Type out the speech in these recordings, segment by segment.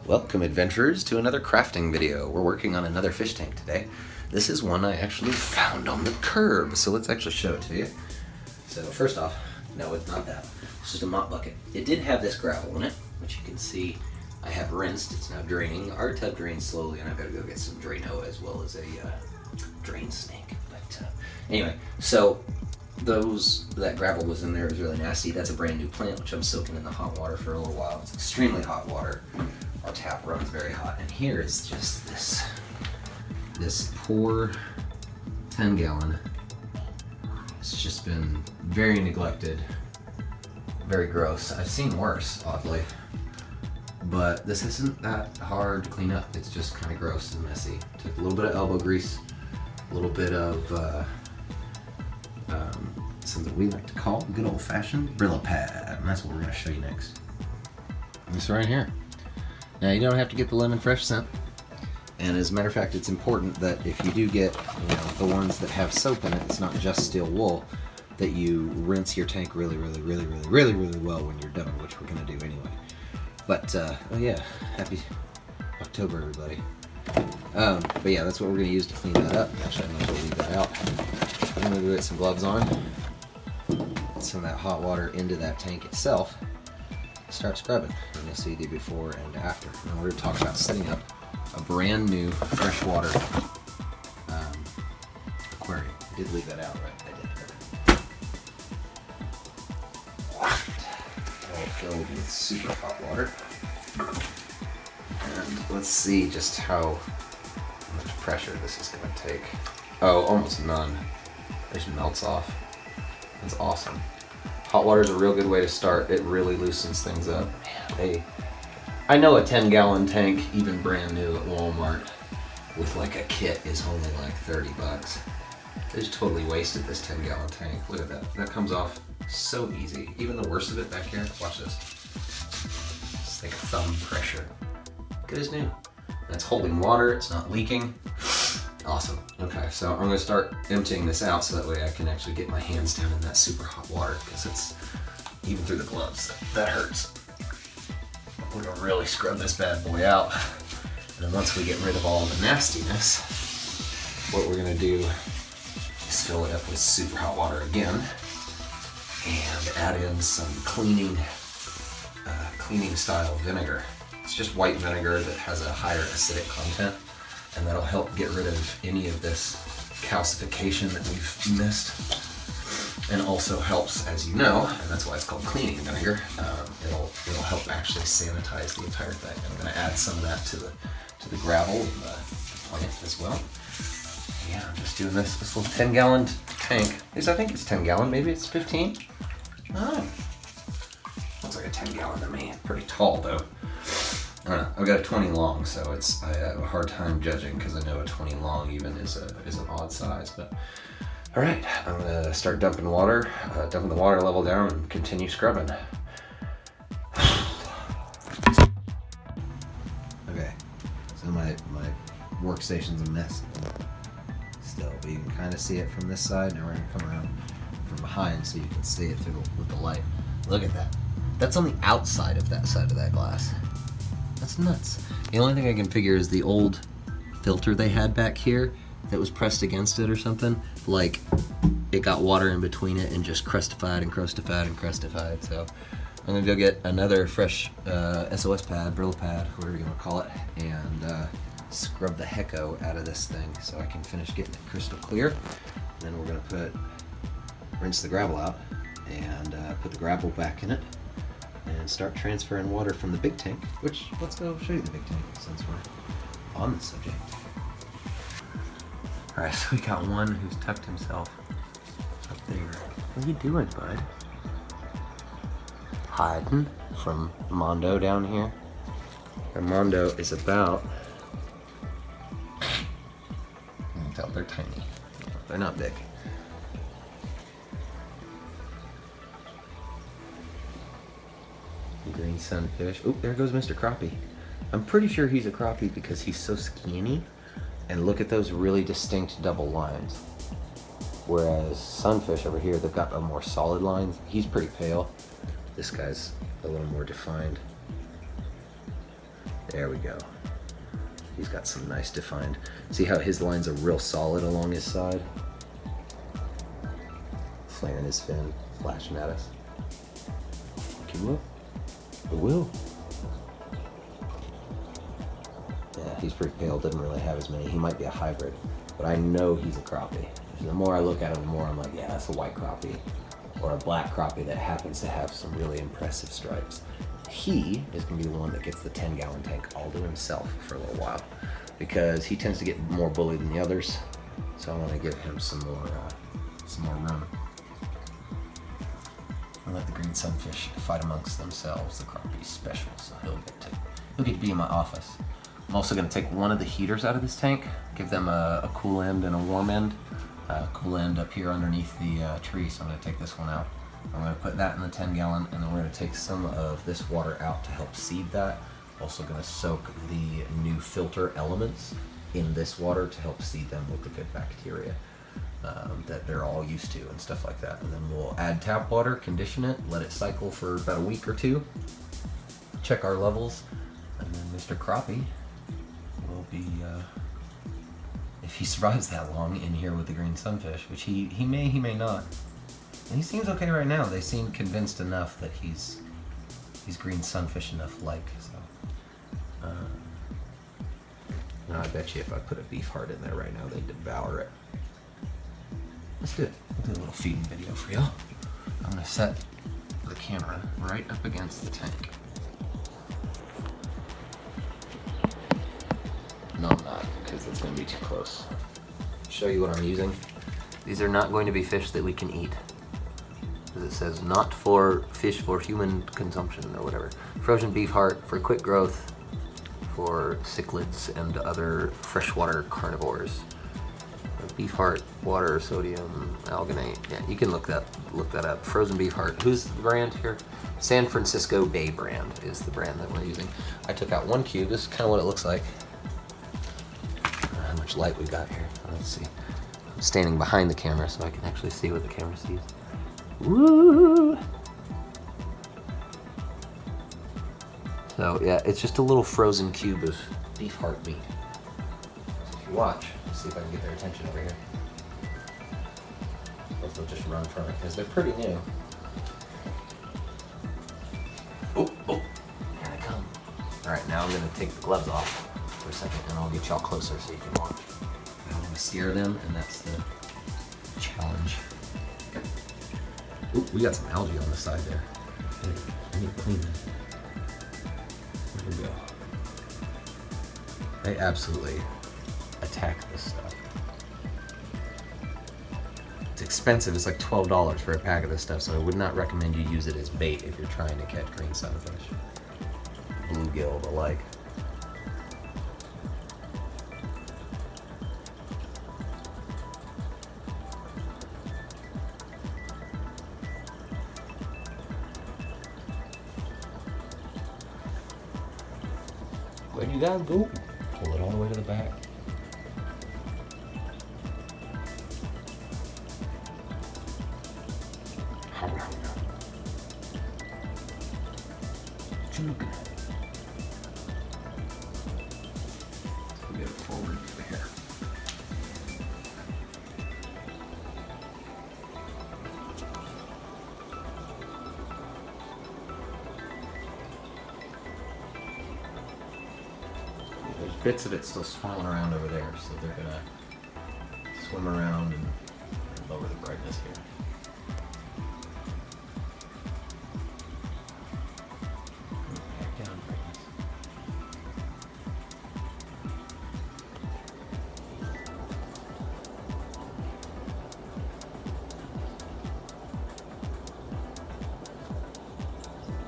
Welcome, adventurers, to another crafting video. We're working on another fish tank today. This is one I actually found on the curb, so let's actually show it to you. So first off, no, it's not that. It's just a mop bucket. It did have this gravel in it, which you can see I have rinsed. It's now draining. Our tub drains slowly, and I've got to go get some Drano as well as a drain snake. But anyway, so that gravel was in there. It was really nasty. That's a brand new plant, which I'm soaking in the hot water for a little while. It's extremely hot water. Our tap runs very hot, and here is just this poor 10-gallon. It's just been very neglected, very gross. I've seen worse, oddly, but this isn't that hard to clean up. It's just kind of gross and messy. Took a little bit of elbow grease, a little bit of something we like to call good old-fashioned Brillo pad, and that's what we're going to show you next. This right here. Now, you don't have to get the lemon fresh scent, and as a matter of fact, it's important that if you do get the ones that have soap in it, it's not just steel wool, that you rinse your tank really well when you're done, which we're going to do anyway. But oh yeah, happy October, everybody. But yeah, that's what we're going to use to clean that up. Actually, I'm going to leave that out. I'm going to go get some gloves on, get some of that hot water into that tank itself, start scrubbing, and you'll see the before and after. And we're going to talk about setting up a brand new freshwater aquarium. I did leave that out, right? I did. All filled with super hot water. And let's see just how much pressure this is going to take. Oh, almost none. It just melts off. That's awesome. Hot water is a real good way to start. It really loosens things up. Man, I know a 10-gallon tank, even brand new at Walmart, with like a kit is only like 30 bucks. They just totally wasted this 10-gallon tank. Look at that. That comes off so easy. Even the worst of it back here. Watch this. It's like thumb pressure. Good as new. And it's holding water. It's not leaking. Awesome. Okay, so I'm going to start emptying this out so that way I can actually get my hands down in that super hot water, because it's, even through the gloves, that hurts. We're going to really scrub this bad boy out. And then once we get rid of all the nastiness, what we're going to do is fill it up with super hot water again and add in some cleaning style vinegar. It's just white vinegar that has a higher acidic content, and that'll help get rid of any of this calcification that we've missed, and also helps, as you know, and that's why it's called cleaning vinegar. It'll help actually sanitize the entire thing. I'm going to add some of that to the gravel in the plant as well. Yeah, I'm just doing this little 10-gallon tank. At least I think it's 10 gallon. Maybe it's 15. Oh, looks like a 10-gallon to me. Pretty tall though. I don't know. I've got a 20 long, so I have a hard time judging, because I know a 20 long even is an odd size. But all right, I'm gonna start dumping the water level down and continue scrubbing. Okay, so my workstation's a mess still, but you can kind of see it from this side. Now we're gonna come around from behind so you can see it with the light. Look at that. That's on the outside of that side of that glass. That's nuts. The only thing I can figure is the old filter they had back here that was pressed against it or something. Like, it got water in between it and just crustified and crustified and crustified. So I'm gonna go get another fresh SOS pad, Brillo pad, whatever you wanna call it, and scrub the hecko out of this thing so I can finish getting it crystal clear. And then we're gonna rinse the gravel out and put the gravel back in it, and start transferring water from the big tank, which, let's go show you the big tank since we're on the subject. All right, so we got one who's tucked himself up there. What are you doing, bud? Hiding from Mondo down here. And Mondo is about, you can tell they're tiny. They're not big. Green sunfish. Oh, there goes Mr. Crappie. I'm pretty sure he's a crappie because he's so skinny. And look at those really distinct double lines. Whereas sunfish over here, they've got a more solid line. He's pretty pale. This guy's a little more defined. There we go. He's got some nice defined. See how his lines are real solid along his side? Flaring his fin, flashing at us. Oh, fuck, he will. It will. Yeah, he's pretty pale, doesn't really have as many. He might be a hybrid, but I know he's a crappie. The more I look at him, the more I'm like, yeah, that's a white crappie. Or a black crappie that happens to have some really impressive stripes. He is gonna be the one that gets the 10-gallon tank all to himself for a little while, because he tends to get more bullied than the others. So I wanna give him some more room. I'll let the green sunfish fight amongst themselves. The crappie's special, so he'll get to be in my office. I'm also gonna take one of the heaters out of this tank, give them a cool end and a warm end. Cool end up here underneath the tree, so I'm gonna take this one out. I'm gonna put that in the 10-gallon, and then we're gonna take some of this water out to help seed that. Also gonna soak the new filter elements in this water to help seed them with the good bacteria that they're all used to and stuff like that. And then we'll add tap water, condition it, let it cycle for about a week or two, check our levels, and then Mr. Crappie will be, if he survives that long in here with the green sunfish, which he may not. And he seems okay right now. They seem convinced enough that he's green sunfish enough like, so. Now I bet you if I put a beef heart in there right now, they'd devour it. Let's do it. We'll do a little feeding video for y'all. I'm gonna set the camera right up against the tank. No, I'm not, because it's gonna be too close. Show you what I'm using. These are not going to be fish that we can eat. As it says, not for fish for human consumption or whatever. Frozen beef heart for quick growth for cichlids and other freshwater carnivores. Beef heart, water, sodium, alginate. Yeah, you can look that up. Frozen beef heart. Who's the brand here? San Francisco Bay brand is the brand that we're using. I took out one cube. This is kind of what it looks like. How much light we got here. Let's see. I'm standing behind the camera so I can actually see what the camera sees. Woo! So yeah, it's just a little frozen cube of beef heart meat. So if you watch, let's see if I can get their attention over here. Or if they'll just run from it, because they're pretty new. Oh, here they come. All right, now I'm gonna take the gloves off for a second, and I'll get y'all closer so you can watch. I want to scare them, and that's the challenge. Ooh, we got some algae on the side there. I need to clean them. There we go. They absolutely attack this stuff. It's expensive. It's like $12 for a pack of this stuff, so I would not recommend you use it as bait if you're trying to catch green sunfish, bluegill, the like. Where do you guys go? Pull it all the way to the back. What you looking at? Let's get it forward over here. There's bits of it still swimming around over there, so they're gonna swim around and lower the brightness here. Back down brightness.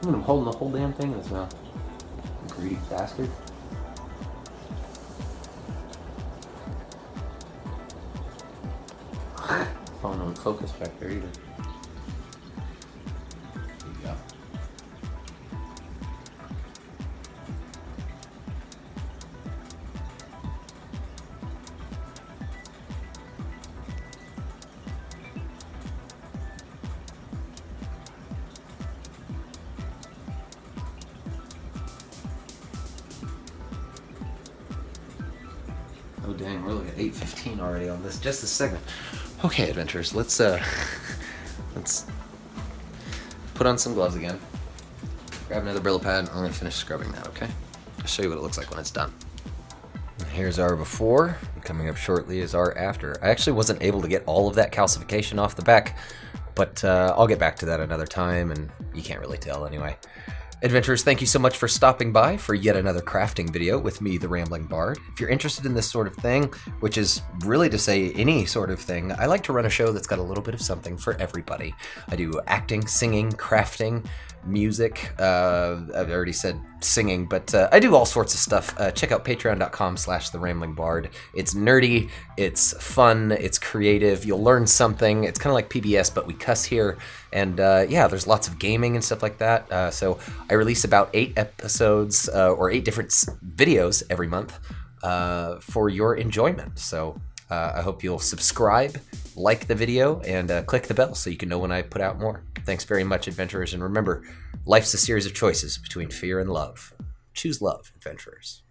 I'm holding the whole damn thing in his mouth. Greedy bastard. Phone don't focus back there either. There you go. Oh dang, we're looking at 8:15 already on this. Just a segment. Okay, adventurers, let's put on some gloves again. Grab another Brillo pad. I'm gonna finish scrubbing that. Okay. I'll show you what it looks like when it's done. Here's our before. Coming up shortly is our after. I actually wasn't able to get all of that calcification off the back, but I'll get back to that another time, and you can't really tell anyway. Adventurers, thank you so much for stopping by for yet another crafting video with me, the Rambling Bard. If you're interested in this sort of thing, which is really to say any sort of thing, I like to run a show that's got a little bit of something for everybody. I do acting, singing, crafting, music. I've already said singing, but I do all sorts of stuff. Check out patreon.com/theRamblingBard. It's nerdy, it's fun, it's creative. You'll learn something. It's kind of like PBS, but we cuss here. And yeah, there's lots of gaming and stuff like that. So I release about 8 episodes or 8 different videos every month for your enjoyment. So I hope you'll subscribe, like the video, and click the bell so you can know when I put out more. Thanks very much, adventurers. And remember, life's a series of choices between fear and love. Choose love, adventurers.